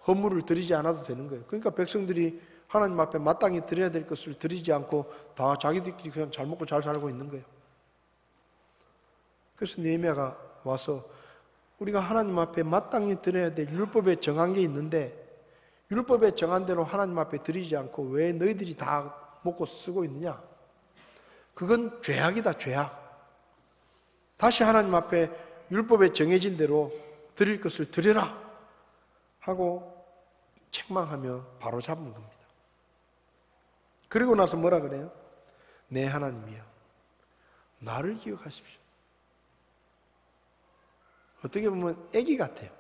헌물을 드리지 않아도 되는 거예요. 그러니까 백성들이 하나님 앞에 마땅히 드려야 될 것을 드리지 않고 다 자기들끼리 그냥 잘 먹고 잘 살고 있는 거예요. 그래서 느헤미야가 와서 우리가 하나님 앞에 마땅히 드려야 될 율법에 정한 게 있는데 율법에 정한 대로 하나님 앞에 드리지 않고 왜 너희들이 다 먹고 쓰고 있느냐? 그건 죄악이다, 죄악. 다시 하나님 앞에 율법에 정해진 대로 드릴 것을 드려라 하고 책망하며 바로 잡은 겁니다. 그리고 나서 뭐라 그래요? 내 하나님이여, 나를 기억하십시오. 어떻게 보면 애기 같아요.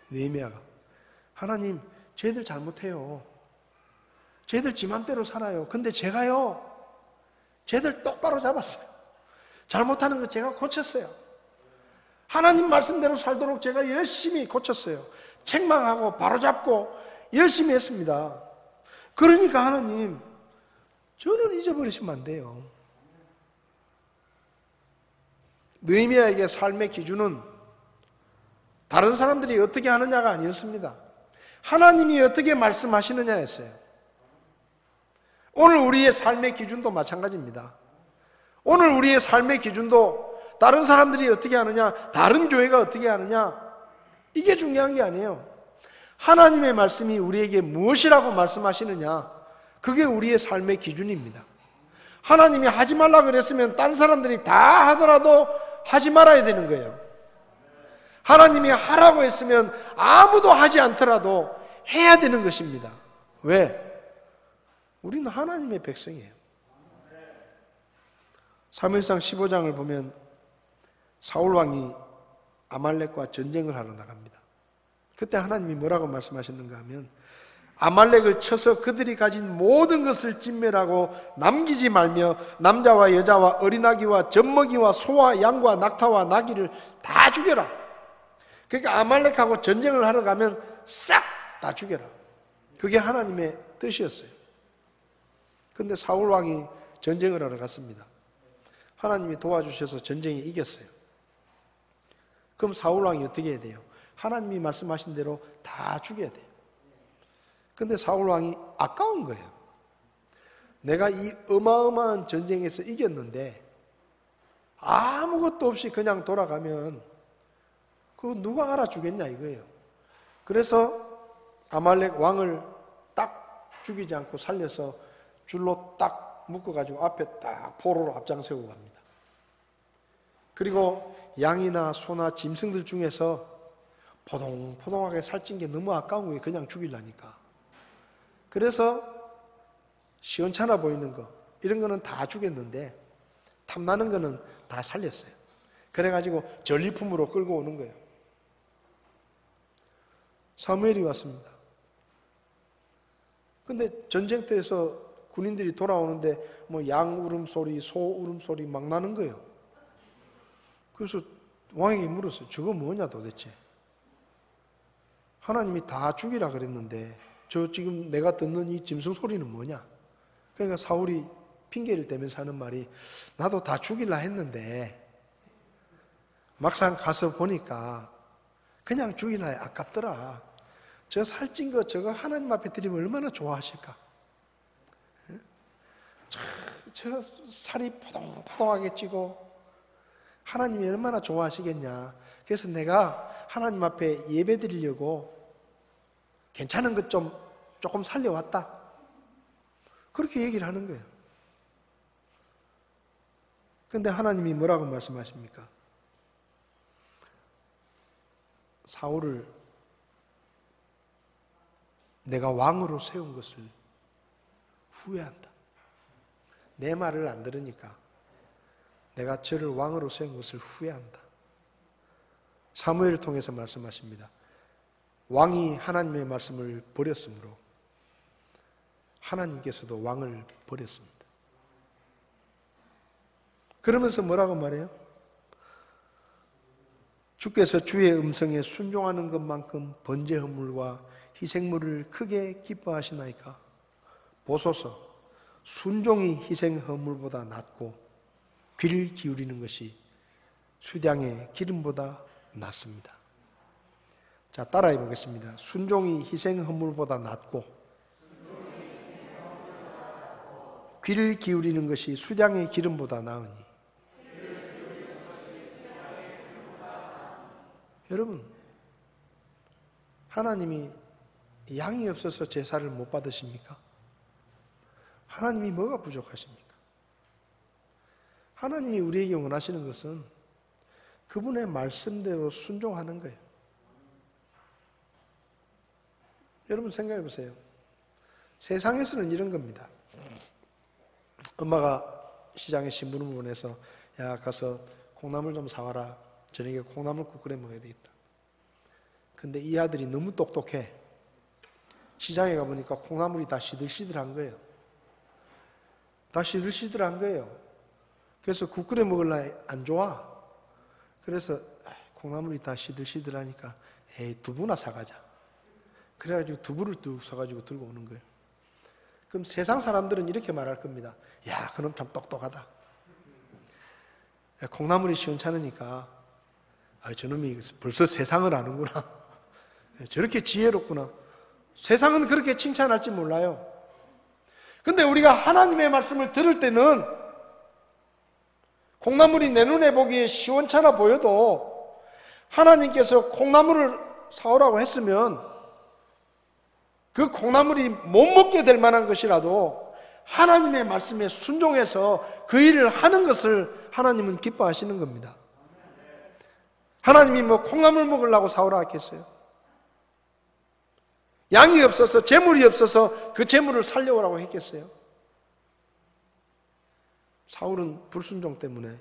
느헤미야가 하나님, 쟤들 잘못해요. 쟤들 지 맘대로 살아요. 근데 제가요, 쟤들 똑바로 잡았어요. 잘못하는 거 제가 고쳤어요. 하나님 말씀대로 살도록 제가 열심히 고쳤어요. 책망하고 바로잡고 열심히 했습니다. 그러니까 하나님, 저는 잊어버리시면 안 돼요. 느헤미야에게 삶의 기준은 다른 사람들이 어떻게 하느냐가 아니었습니다. 하나님이 어떻게 말씀하시느냐였어요. 오늘 우리의 삶의 기준도 마찬가지입니다. 오늘 우리의 삶의 기준도 다른 사람들이 어떻게 하느냐, 다른 교회가 어떻게 하느냐, 이게 중요한 게 아니에요. 하나님의 말씀이 우리에게 무엇이라고 말씀하시느냐, 그게 우리의 삶의 기준입니다. 하나님이 하지 말라 그랬으면 딴 사람들이 다 하더라도 하지 말아야 되는 거예요. 하나님이 하라고 했으면 아무도 하지 않더라도 해야 되는 것입니다. 왜? 우리는 하나님의 백성이에요. 사무엘상 15장을 보면 사울 왕이 아말렉과 전쟁을 하러 나갑니다. 그때 하나님이 뭐라고 말씀하셨는가 하면 아말렉을 쳐서 그들이 가진 모든 것을 진멸하고 남기지 말며 남자와 여자와 어린아기와 젖먹이와 소와 양과 낙타와 나귀를 다 죽여라. 그러니까 아말렉하고 전쟁을 하러 가면 싹 다 죽여라. 그게 하나님의 뜻이었어요. 그런데 사울 왕이 전쟁을 하러 갔습니다. 하나님이 도와주셔서 전쟁에 이겼어요. 그럼 사울 왕이 어떻게 해야 돼요? 하나님이 말씀하신 대로 다 죽여야 돼요. 근데 사울 왕이 아까운 거예요. 내가 이 어마어마한 전쟁에서 이겼는데 아무것도 없이 그냥 돌아가면 그거 누가 알아주겠냐 이거예요. 그래서 아말렉 왕을 딱 죽이지 않고 살려서 줄로 딱 묶어가지고 앞에 딱 포로로 앞장세우고 갑니다. 그리고 양이나 소나 짐승들 중에서 포동포동하게 살찐 게 너무 아까운 거예요. 그냥 죽이려니까. 그래서 시원찮아 보이는 거 이런 거는 다 죽였는데 탐나는 거는 다 살렸어요. 그래가지고 전리품으로 끌고 오는 거예요. 사무엘이 왔습니다. 근데 전쟁터에서 군인들이 돌아오는데 뭐 양 울음소리, 소 울음소리 막 나는 거예요. 그래서 왕에게 물었어요. 저거 뭐냐 도대체? 하나님이 다 죽이라 그랬는데 저 지금 내가 듣는 이 짐승 소리는 뭐냐? 그러니까 사울이 핑계를 대면서 하는 말이 나도 다 죽이려 했는데 막상 가서 보니까 그냥 죽이려 아깝더라. 저 살찐 거 저거 하나님 앞에 드리면 얼마나 좋아하실까? 저 살이 포동포동하게 찌고 하나님이 얼마나 좋아하시겠냐. 그래서 내가 하나님 앞에 예배 드리려고 괜찮은 것 좀 조금 살려왔다. 그렇게 얘기를 하는 거예요. 그런데 하나님이 뭐라고 말씀하십니까? 사울을 내가 왕으로 세운 것을 후회한다. 내 말을 안 들으니까 내가 저를 왕으로 세운 것을 후회한다. 사무엘을 통해서 말씀하십니다. 왕이 하나님의 말씀을 버렸으므로 하나님께서도 왕을 버렸습니다. 그러면서 뭐라고 말해요? 주께서 주의 음성에 순종하는 것만큼 번제 헌물과 희생물을 크게 기뻐하시나이까? 보소서, 순종이 희생 헌물보다 낫고 귀를 기울이는 것이 수량의 기름보다 낫습니다. 자, 따라해 보겠습니다. 순종이 희생 헌물보다 낫고 귀를 기울이는 것이 수량의 기름보다 나으니. 여러분, 하나님이 양이 없어서 제사를 못 받으십니까? 하나님이 뭐가 부족하십니까? 하나님이 우리에게 원하시는 것은 그분의 말씀대로 순종하는 거예요. 여러분 생각해 보세요. 세상에서는 이런 겁니다. 엄마가 시장에 신부름을 보내서 야 가서 콩나물 좀 사와라. 저녁에 콩나물국 끓여 먹어야 되겠다. 근데 이 아들이 너무 똑똑해. 시장에 가보니까 콩나물이 다 시들시들한 거예요. 다 시들시들한 거예요. 그래서 국 끓여 먹을라 안 좋아. 그래서 콩나물이 다 시들시들하니까 에이 두부나 사가자. 그래가지고 두부를 뚝 사가지고 들고 오는 거예요. 그럼 세상 사람들은 이렇게 말할 겁니다. 야 그놈 참 똑똑하다. 야, 콩나물이 시원찮으니까 저놈이 벌써 세상을 아는구나. 저렇게 지혜롭구나. 세상은 그렇게 칭찬할지 몰라요. 근데 우리가 하나님의 말씀을 들을 때는 콩나물이 내 눈에 보기에 시원찮아 보여도 하나님께서 콩나물을 사오라고 했으면 그 콩나물이 못 먹게 될 만한 것이라도 하나님의 말씀에 순종해서 그 일을 하는 것을 하나님은 기뻐하시는 겁니다. 하나님이 뭐 콩나물 먹으려고 사오라 했겠어요? 양이 없어서, 재물이 없어서 그 재물을 살려오라고 했겠어요? 사울은 불순종 때문에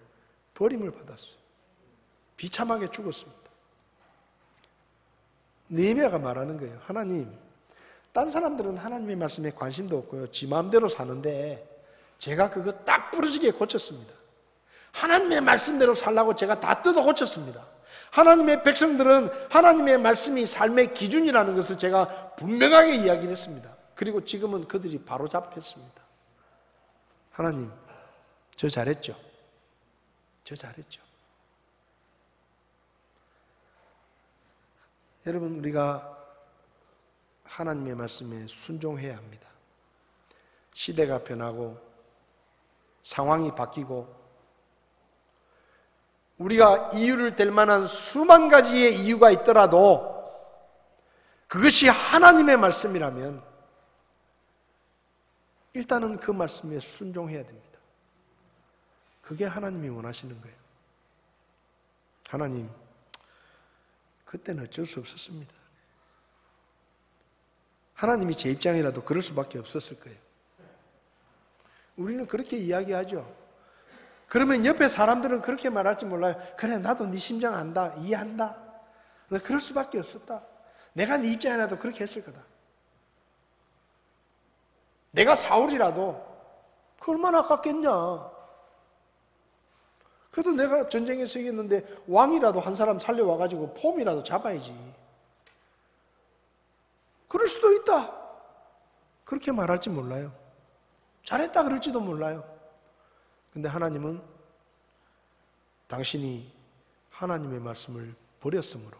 버림을 받았어요. 비참하게 죽었습니다. 느헤미야가 말하는 거예요. 하나님, 딴 사람들은 하나님의 말씀에 관심도 없고요, 지 마음대로 사는데 제가 그거 딱 부러지게 고쳤습니다. 하나님의 말씀대로 살라고 제가 다 뜯어 고쳤습니다. 하나님의 백성들은 하나님의 말씀이 삶의 기준이라는 것을 제가 분명하게 이야기를 했습니다. 그리고 지금은 그들이 바로 잡혔습니다. 하나님, 저 잘했죠? 저 잘했죠? 여러분, 우리가 하나님의 말씀에 순종해야 합니다. 시대가 변하고 상황이 바뀌고 우리가 이유를 댈 만한 수만 가지의 이유가 있더라도 그것이 하나님의 말씀이라면 일단은 그 말씀에 순종해야 됩니다. 그게 하나님이 원하시는 거예요. 하나님, 그때는 어쩔 수 없었습니다. 하나님이 제 입장이라도 그럴 수밖에 없었을 거예요. 우리는 그렇게 이야기하죠. 그러면 옆에 사람들은 그렇게 말할지 몰라요. 그래, 나도 네 심정 안다, 이해한다. 너 그럴 수밖에 없었다. 내가 네 입장이라도 그렇게 했을 거다. 내가 사울이라도 그 얼마나 아깝겠냐. 그래도 내가 전쟁에서 이겼는데 왕이라도 한 사람 살려와가지고 폼이라도 잡아야지. 그럴 수도 있다. 그렇게 말할지 몰라요. 잘했다 그럴지도 몰라요. 근데 하나님은 당신이 하나님의 말씀을 버렸으므로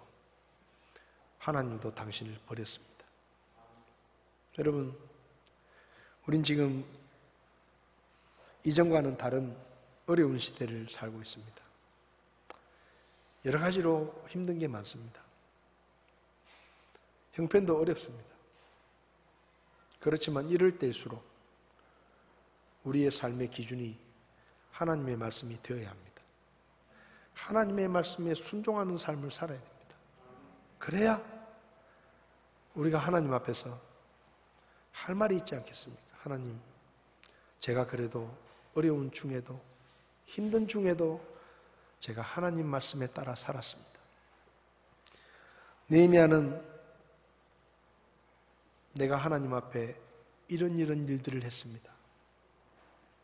하나님도 당신을 버렸습니다. 여러분, 우린 지금 이전과는 다른 어려운 시대를 살고 있습니다. 여러 가지로 힘든 게 많습니다. 형편도 어렵습니다. 그렇지만 이럴 때일수록 우리의 삶의 기준이 하나님의 말씀이 되어야 합니다. 하나님의 말씀에 순종하는 삶을 살아야 됩니다. 그래야 우리가 하나님 앞에서 할 말이 있지 않겠습니까? 하나님, 제가 그래도 어려운 중에도 힘든 중에도 제가 하나님 말씀에 따라 살았습니다. 느헤미야는 내가 하나님 앞에 이런 일들을 했습니다.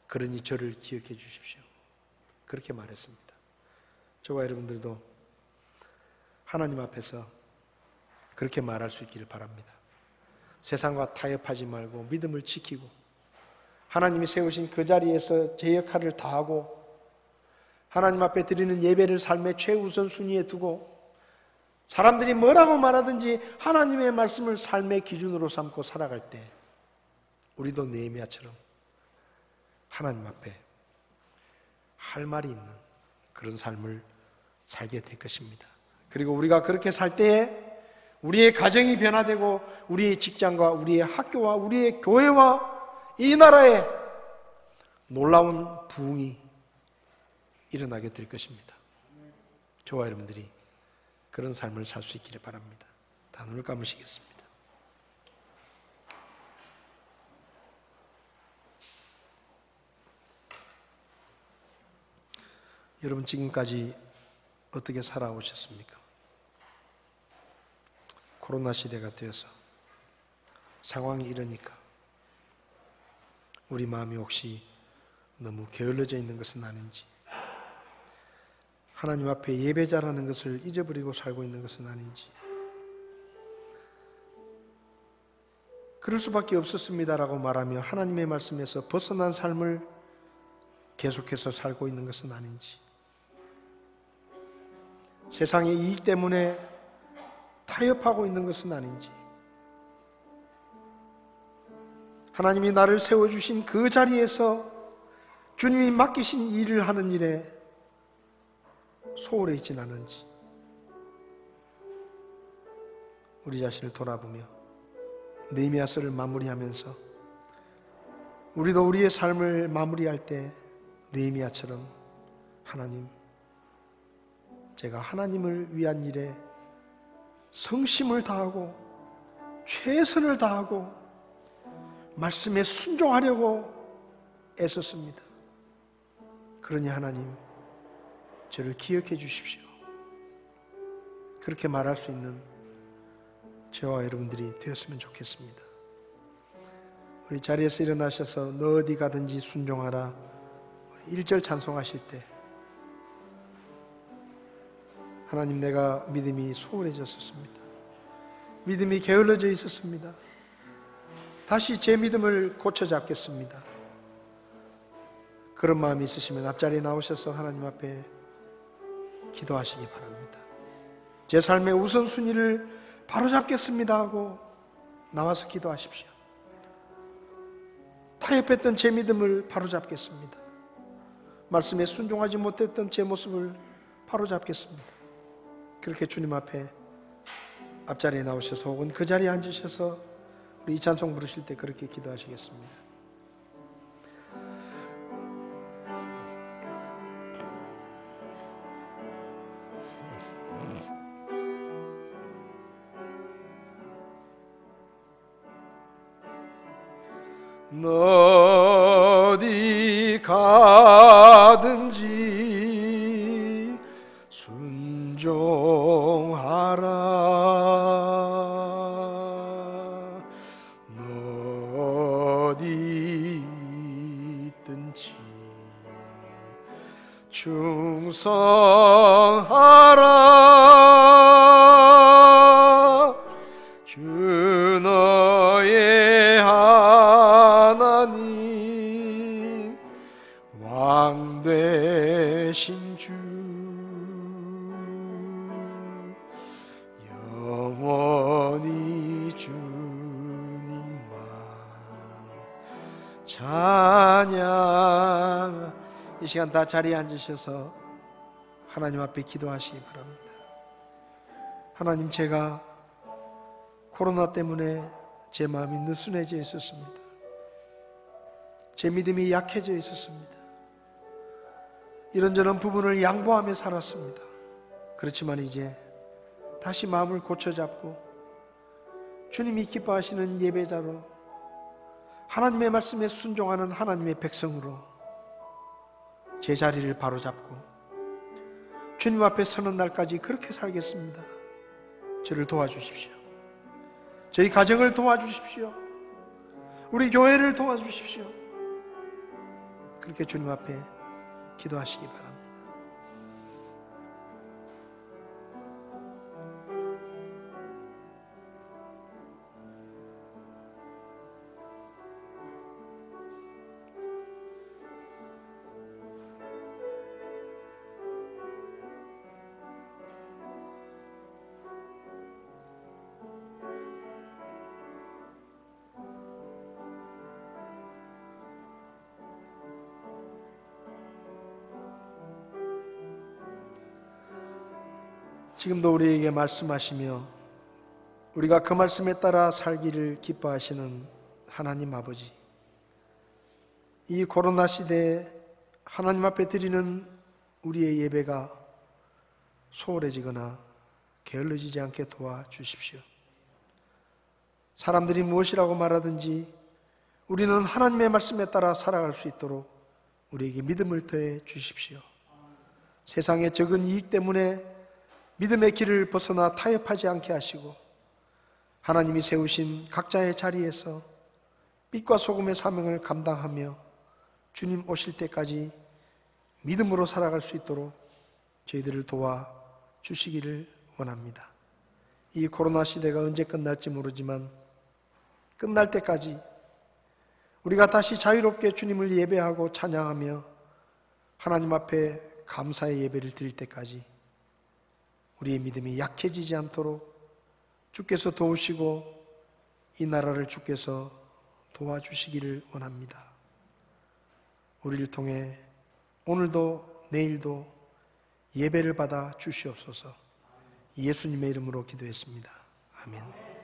그러니 저를 기억해 주십시오. 그렇게 말했습니다. 저와 여러분들도 하나님 앞에서 그렇게 말할 수 있기를 바랍니다. 세상과 타협하지 말고 믿음을 지키고 하나님이 세우신 그 자리에서 제 역할을 다하고 하나님 앞에 드리는 예배를 삶의 최우선 순위에 두고 사람들이 뭐라고 말하든지 하나님의 말씀을 삶의 기준으로 삼고 살아갈 때 우리도 느헤미야처럼 하나님 앞에 할 말이 있는 그런 삶을 살게 될 것입니다. 그리고 우리가 그렇게 살 때에 우리의 가정이 변화되고 우리의 직장과 우리의 학교와 우리의 교회와 이 나라에 놀라운 부흥이 일어나게 될 것입니다. 저와 여러분들이 그런 삶을 살 수 있기를 바랍니다. 다 눈을 감으시겠습니다. 여러분, 지금까지 어떻게 살아오셨습니까? 코로나 시대가 되어서 상황이 이러니까 우리 마음이 혹시 너무 게을러져 있는 것은 아닌지, 하나님 앞에 예배자라는 것을 잊어버리고 살고 있는 것은 아닌지, 그럴 수밖에 없었습니다라고 말하며 하나님의 말씀에서 벗어난 삶을 계속해서 살고 있는 것은 아닌지, 세상의 이익 때문에 타협하고 있는 것은 아닌지, 하나님이 나를 세워주신 그 자리에서 주님이 맡기신 일을 하는 일에 소홀해 있진 않은지 우리 자신을 돌아보며 느헤미야서를 마무리하면서 우리도 우리의 삶을 마무리할 때 느헤미야처럼 하나님, 제가 하나님을 위한 일에 성심을 다하고 최선을 다하고 말씀에 순종하려고 애썼습니다. 그러니 하나님, 저를 기억해 주십시오. 그렇게 말할 수 있는 저와 여러분들이 되었으면 좋겠습니다. 우리 자리에서 일어나셔서 너 어디 가든지 순종하라 1절 찬송하실 때 하나님, 내가 믿음이 소홀해졌었습니다. 믿음이 게을러져 있었습니다. 다시 제 믿음을 고쳐 잡겠습니다. 그런 마음이 있으시면 앞자리에 나오셔서 하나님 앞에 기도하시기 바랍니다. 제 삶의 우선순위를 바로잡겠습니다 하고 나와서 기도하십시오. 타협했던 제 믿음을 바로잡겠습니다. 말씀에 순종하지 못했던 제 모습을 바로잡겠습니다. 그렇게 주님 앞에 앞자리에 나오셔서 혹은 그 자리에 앉으셔서 우리 이 찬송 부르실 때 그렇게 기도하시겠습니다. 어디 가든지 순종하라. 어디 있든지 충성하라. 주 너의 하나님 왕 되신 주 영원히 주님만 찬양. 이 시간 다 자리에 앉으셔서 하나님 앞에 기도하시기 바랍니다. 하나님, 제가 코로나 때문에 제 마음이 느슨해져 있었습니다. 제 믿음이 약해져 있었습니다. 이런저런 부분을 양보하며 살았습니다. 그렇지만 이제 다시 마음을 고쳐잡고 주님이 기뻐하시는 예배자로 하나님의 말씀에 순종하는 하나님의 백성으로 제 자리를 바로잡고 주님 앞에 서는 날까지 그렇게 살겠습니다. 저를 도와주십시오. 저희 가정을 도와주십시오. 우리 교회를 도와주십시오. 그렇게 주님 앞에 기도하시기 바랍니다. 지금도 우리에게 말씀하시며 우리가 그 말씀에 따라 살기를 기뻐하시는 하나님 아버지, 이 코로나 시대에 하나님 앞에 드리는 우리의 예배가 소홀해지거나 게을러지지 않게 도와주십시오. 사람들이 무엇이라고 말하든지 우리는 하나님의 말씀에 따라 살아갈 수 있도록 우리에게 믿음을 더해 주십시오. 세상의 적은 이익 때문에 믿음의 길을 벗어나 타협하지 않게 하시고 하나님이 세우신 각자의 자리에서 빛과 소금의 사명을 감당하며 주님 오실 때까지 믿음으로 살아갈 수 있도록 저희들을 도와주시기를 원합니다. 이 코로나 시대가 언제 끝날지 모르지만 끝날 때까지 우리가 다시 자유롭게 주님을 예배하고 찬양하며 하나님 앞에 감사의 예배를 드릴 때까지 우리의 믿음이 약해지지 않도록 주께서 도우시고 이 나라를 주께서 도와주시기를 원합니다. 우리를 통해 오늘도 내일도 예배를 받아 주시옵소서. 예수님의 이름으로 기도했습니다. 아멘.